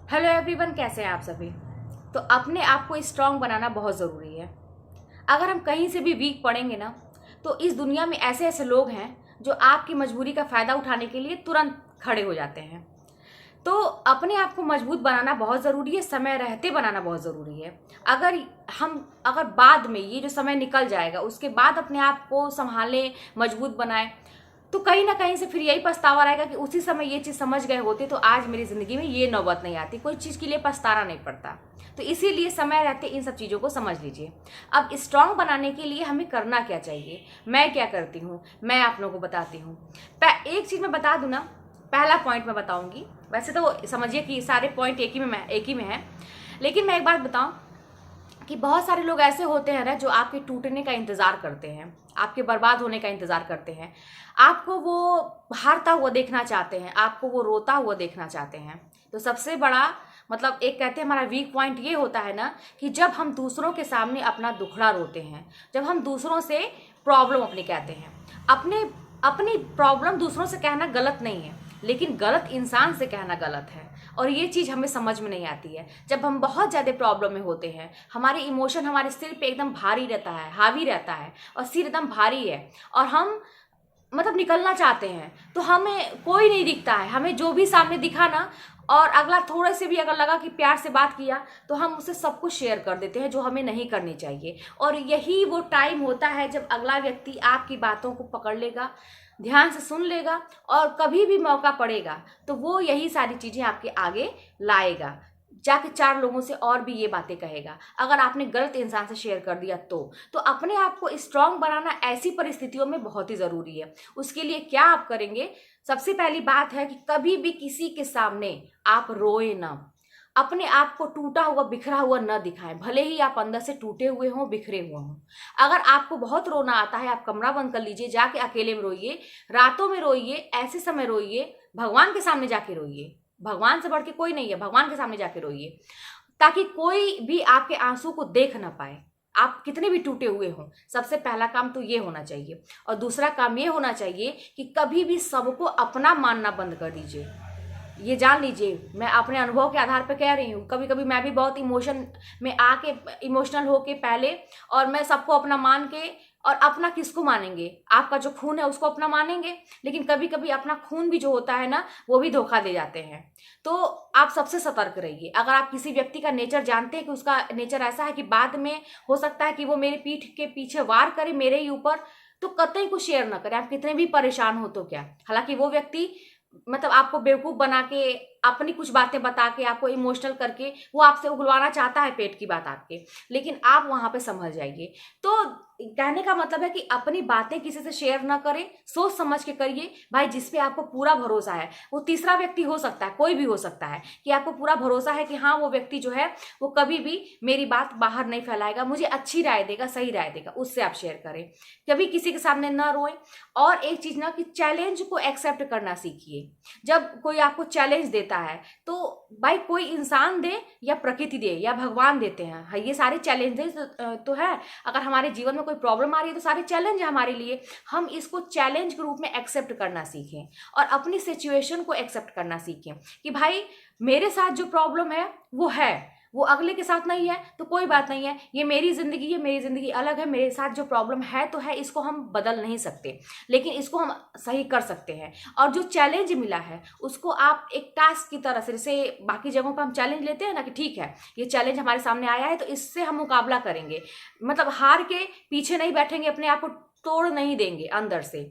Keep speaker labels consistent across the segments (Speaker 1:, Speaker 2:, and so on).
Speaker 1: Hello everyone, कैसे हैं आप सभी। तो अपने आप को स्ट्रांग बनाना बहुत ज़रूरी है। अगर हम कहीं से भी वीक पड़ेंगे ना, तो इस दुनिया में ऐसे ऐसे लोग हैं जो आपकी मजबूरी का फ़ायदा उठाने के लिए तुरंत खड़े हो जाते हैं। तो अपने आप को मजबूत बनाना बहुत ज़रूरी है, समय रहते बनाना बहुत ज़रूरी है। अगर बाद में ये जो समय निकल जाएगा उसके बाद अपने आप को संभालें, मजबूत बनाएं, तो कहीं ना कहीं से फिर यही पछतावा रहेगा कि उसी समय ये चीज़ समझ गए होते तो आज मेरी ज़िंदगी में ये नौबत नहीं आती, कोई चीज़ के लिए पछताना नहीं पड़ता। तो इसीलिए समय रहते इन सब चीज़ों को समझ लीजिए। अब स्ट्रांग बनाने के लिए हमें करना क्या चाहिए, मैं क्या करती हूँ, मैं आप लोगों को बताती हूँ। एक चीज़ मैं बता दूँ ना, पहला पॉइंट मैं बताऊँगी। वैसे तो समझिए कि सारे पॉइंट एक ही में है, लेकिन मैं एक बात बताऊँ कि बहुत सारे लोग ऐसे होते हैं ना जो आपके टूटने का इंतज़ार करते हैं, आपके बर्बाद होने का इंतज़ार करते हैं, आपको वो हारता हुआ देखना चाहते हैं, आपको वो रोता हुआ देखना चाहते हैं। तो सबसे बड़ा मतलब एक कहते हैं हमारा वीक पॉइंट ये होता है ना कि जब हम दूसरों के सामने अपना दुखड़ा रोते हैं, जब हम दूसरों से प्रॉब्लम अपनी कहते हैं। अपने अपनी प्रॉब्लम दूसरों से कहना गलत नहीं है, लेकिन गलत इंसान से कहना गलत है। और ये चीज़ हमें समझ में नहीं आती है। जब हम बहुत ज़्यादा प्रॉब्लम में होते हैं, हमारे इमोशन हमारे सिर पे एकदम भारी रहता है, हावी रहता है, और सिर एकदम भारी है, और हम मतलब निकलना चाहते हैं, तो हमें कोई नहीं दिखता है। हमें जो भी सामने दिखा ना, और अगला थोड़े से भी अगर लगा कि प्यार से बात किया, तो हम उससे सब कुछ शेयर कर देते हैं जो हमें नहीं करनी चाहिए। और यही वो टाइम होता है जब अगला व्यक्ति आपकी बातों को पकड़ लेगा, ध्यान से सुन लेगा, और कभी भी मौका पड़ेगा तो वो यही सारी चीज़ें आपके आगे लाएगा, जाके चार लोगों से और भी ये बातें कहेगा। अगर आपने गलत इंसान से शेयर कर दिया तो अपने आप को स्ट्रांग बनाना ऐसी परिस्थितियों में बहुत ही ज़रूरी है। उसके लिए क्या आप करेंगे, सबसे पहली बात है कि कभी भी किसी के सामने आप रोए ना, अपने आप को टूटा हुआ बिखरा हुआ न दिखाएं, भले ही आप अंदर से टूटे हुए हों, बिखरे हुए हों। अगर आपको बहुत रोना आता है, आप कमरा बंद कर लीजिए, जाके अकेले में रोइए, रातों में रोइए, ऐसे समय रोइए, भगवान के सामने जाके रोइए। भगवान से बढ़ के कोई नहीं है, भगवान के सामने जाके रोइए, ताकि कोई भी आपके आंसू को देख ना पाए, आप कितने भी टूटे हुए हों। सबसे पहला काम तो ये होना चाहिए। और दूसरा काम ये होना चाहिए कि कभी भी सबको अपना मानना बंद कर दीजिए। ये जान लीजिए, मैं अपने अनुभव के आधार पर कह रही हूँ। कभी कभी मैं भी बहुत इमोशन में आके, इमोशनल होके पहले, और मैं सबको अपना मान के, और अपना किसको मानेंगे, आपका जो खून है उसको अपना मानेंगे, लेकिन कभी कभी अपना खून भी जो होता है ना, वो भी धोखा दे जाते हैं। तो आप सबसे सतर्क रहिए। अगर आप किसी व्यक्ति का नेचर जानते हैं कि उसका नेचर ऐसा है कि बाद में हो सकता है कि वो मेरे पीठ के पीछे वार करे मेरे ही ऊपर, तो कतई को शेयर ना करें, आप कितने भी परेशान हो तो क्या। हालांकि वो व्यक्ति मतलब आपको बेवकूफ बना के, अपनी कुछ बातें बता के, आपको इमोशनल करके वो आपसे उगलवाना चाहता है पेट की बात आपके, लेकिन आप वहां पे संभल जाइए। तो कहने का मतलब है कि अपनी बातें किसी से शेयर ना करें, सोच समझ के करिए भाई। जिस पे आपको पूरा भरोसा है, वो तीसरा व्यक्ति हो सकता है, कोई भी हो सकता है, कि आपको पूरा भरोसा है कि हाँ वो व्यक्ति जो है वो कभी भी मेरी बात बाहर नहीं फैलाएगा, मुझे अच्छी राय देगा, सही राय देगा, उससे आप शेयर करें। कभी किसी के सामने ना रोएं। और एक चीज ना कि चैलेंज को एक्सेप्ट करना सीखिए। जब कोई आपको चैलेंज देता है, तो भाई कोई इंसान दे या प्रकृति दे या भगवान देते हैं, हाँ ये सारे चैलेंजेस तो है। अगर हमारे जीवन में कोई प्रॉब्लम आ रही है तो सारे चैलेंज है हमारे लिए। हम इसको चैलेंज के रूप में एक्सेप्ट करना सीखें, और अपनी सिचुएशन को एक्सेप्ट करना सीखें कि भाई मेरे साथ जो प्रॉब्लम है वो है, वो अगले के साथ नहीं है तो कोई बात नहीं है, ये मेरी जिंदगी है, मेरी जिंदगी अलग है, मेरे साथ जो प्रॉब्लम है तो है, इसको हम बदल नहीं सकते, लेकिन इसको हम सही कर सकते हैं। और जो चैलेंज मिला है उसको आप एक टास्क की तरह से, जैसे बाकी जगहों पर हम चैलेंज लेते हैं ना कि ठीक है ये चैलेंज हमारे सामने आया है तो इससे हम मुकाबला करेंगे, मतलब हार के पीछे नहीं बैठेंगे, अपने आप को तोड़ नहीं देंगे अंदर से।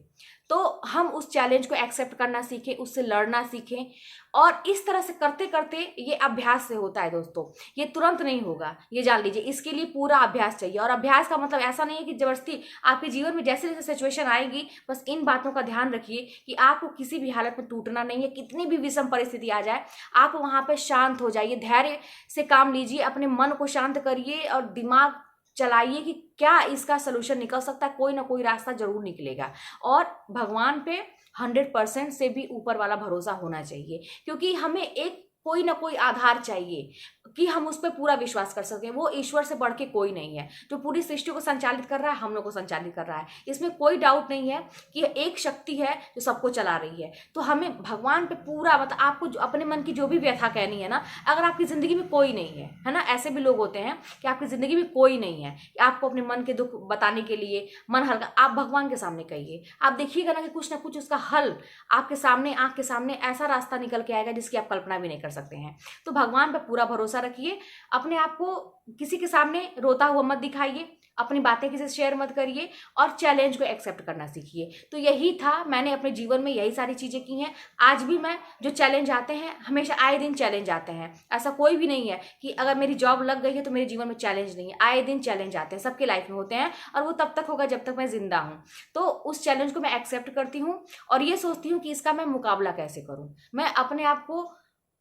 Speaker 1: तो हम उस चैलेंज को एक्सेप्ट करना सीखें, उससे लड़ना सीखें। और इस तरह से करते करते, ये अभ्यास से होता है दोस्तों, ये तुरंत नहीं होगा, ये जान लीजिए। इसके लिए पूरा अभ्यास चाहिए। और अभ्यास का मतलब ऐसा नहीं है कि जबरदस्ती आपके जीवन में जैसे जैसे सिचुएशन आएगी, बस इन बातों का ध्यान रखिए कि आपको किसी भी हालत में टूटना नहीं है। कितनी भी विषम परिस्थिति आ जाए, आप वहां पर शांत हो जाइए, धैर्य से काम लीजिए, अपने मन को शांत करिए और दिमाग चलाइए कि क्या इसका सोल्यूशन निकल सकता है, कोई ना कोई रास्ता जरूर निकलेगा। और भगवान पे 100% से भी ऊपर वाला भरोसा होना चाहिए, क्योंकि हमें एक कोई ना कोई आधार चाहिए। कि हम उस पर पूरा विश्वास कर सकें। वो ईश्वर से बढ़ के कोई नहीं है। जो पूरी सृष्टि को संचालित कर रहा है, हम लोग को संचालित कर रहा है, इसमें कोई डाउट नहीं है कि एक शक्ति है जो सबको चला रही है। तो हमें भगवान पे पूरा, मतलब आपको अपने मन की जो भी व्यथा कहनी है ना, अगर आपकी ज़िंदगी में कोई नहीं है ना, ऐसे भी लोग होते हैं कि आपकी ज़िंदगी में कोई नहीं है, आपको अपने मन के दुख बताने के लिए, मन हल्का, आप भगवान के सामने कहिए। आप देखिएगा ना कि कुछ ना कुछ उसका हल आपके सामने, आंख के सामने ऐसा रास्ता निकल के आएगा जिसकी आप कल्पना भी नहीं कर सकते हैं। तो भगवान पर पूरा भरोसा रखिए। अपने आप को किसी के सामने रोता हुआ मत दिखाइए, अपनी बातें किसी से शेयर मत करिए और चैलेंज को एक्सेप्ट करना सीखिए। तो यही था, मैंने अपने जीवन में यही सारी चीज़ें की हैं। आज भी मैं, जो चैलेंज आते हैं, हमेशा आए दिन चैलेंज आते हैं। ऐसा कोई भी नहीं है कि अगर मेरी जॉब लग गई है तो मेरे जीवन में चैलेंज नहीं है। आए दिन चैलेंज आते हैं, सबके लाइफ में होते हैं, और वो तब तक होगा जब तक मैं जिंदा हूँ। तो उस चैलेंज को मैं एक्सेप्ट करती हूँ और ये सोचती हूँ कि इसका मैं मुकाबला कैसे करूँ। मैं अपने आप को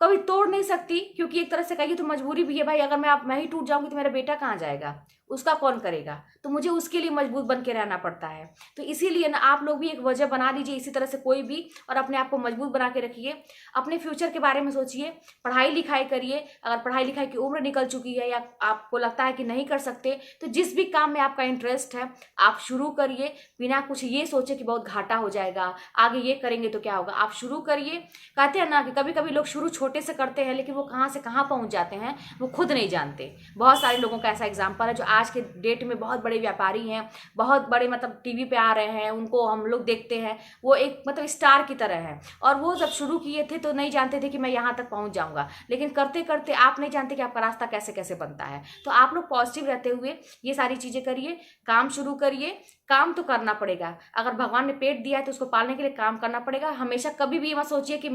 Speaker 1: कभी तोड़ नहीं सकती, क्योंकि एक तरह से कहिए तो मजबूरी भी है भाई। अगर मैं ही टूट जाऊंगी तो मेरा बेटा कहाँ जाएगा, उसका कौन करेगा? तो मुझे उसके लिए मजबूत बन के रहना पड़ता है। तो इसीलिए ना, आप लोग भी एक वजह बना लीजिए इसी तरह से कोई भी, और अपने आप को मजबूत बना के रखिए। अपने फ्यूचर के बारे में सोचिए, पढ़ाई लिखाई करिए। अगर पढ़ाई लिखाई की उम्र निकल चुकी है या आपको लगता है कि नहीं कर सकते, तो जिस भी काम में आपका इंटरेस्ट है आप शुरू करिए, बिना कुछ ये सोचे कि बहुत घाटा हो जाएगा, आगे ये करेंगे तो क्या होगा। आप शुरू करिए। कहते हैं ना कि कभी कभी लोग शुरू छोटे से करते हैं, लेकिन वो कहाँ से कहाँ पहुँच जाते हैं वो खुद नहीं जानते। बहुत सारे लोगों का ऐसा एग्जाम्पल है जो आज के डेट में बहुत बड़े व्यापारी हैं, बहुत बड़े, मतलब टीवी पे आ रहे हैं, उनको हम लोग देखते हैं, वो एक मतलब स्टार की तरह है। और वो जब शुरू किए थे तो नहीं जानते थे कि मैं यहाँ तक पहुँच जाऊँगा, लेकिन करते करते आप नहीं जानते कि आपका रास्ता कैसे कैसे बनता है। तो आप लोग पॉजिटिव रहते हुए ये सारी चीज़ें करिए, काम शुरू करिए। काम तो करना पड़ेगा, अगर भगवान ने पेट दिया है तो उसको पालने के लिए काम करना पड़ेगा। हमेशा कभी भी ये मत सोचिए कि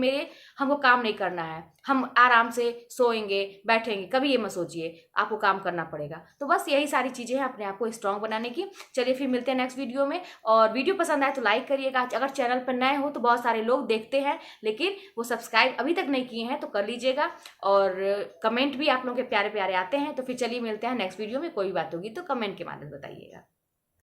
Speaker 1: हमको काम नहीं करना है, हम आराम से सोएंगे बैठेंगे, कभी ये मत सोचिए। आपको काम करना पड़ेगा। तो बस यही सारी चीज़ें हैं अपने आप को स्ट्रांग बनाने की। चलिए फिर मिलते हैं नेक्स्ट वीडियो में। और वीडियो पसंद आए तो लाइक करिएगा। अगर चैनल पर नए हो तो बहुत सारे लोग देखते हैं लेकिन वो सब्सक्राइब अभी तक नहीं किए हैं, तो कर लीजिएगा। और कमेंट भी आप लोगों के प्यारे प्यारे आते हैं। तो फिर चलिए मिलते हैं नेक्स्ट वीडियो में। कोई बात होगी तो कमेंट के माध्यम से बताइएगा।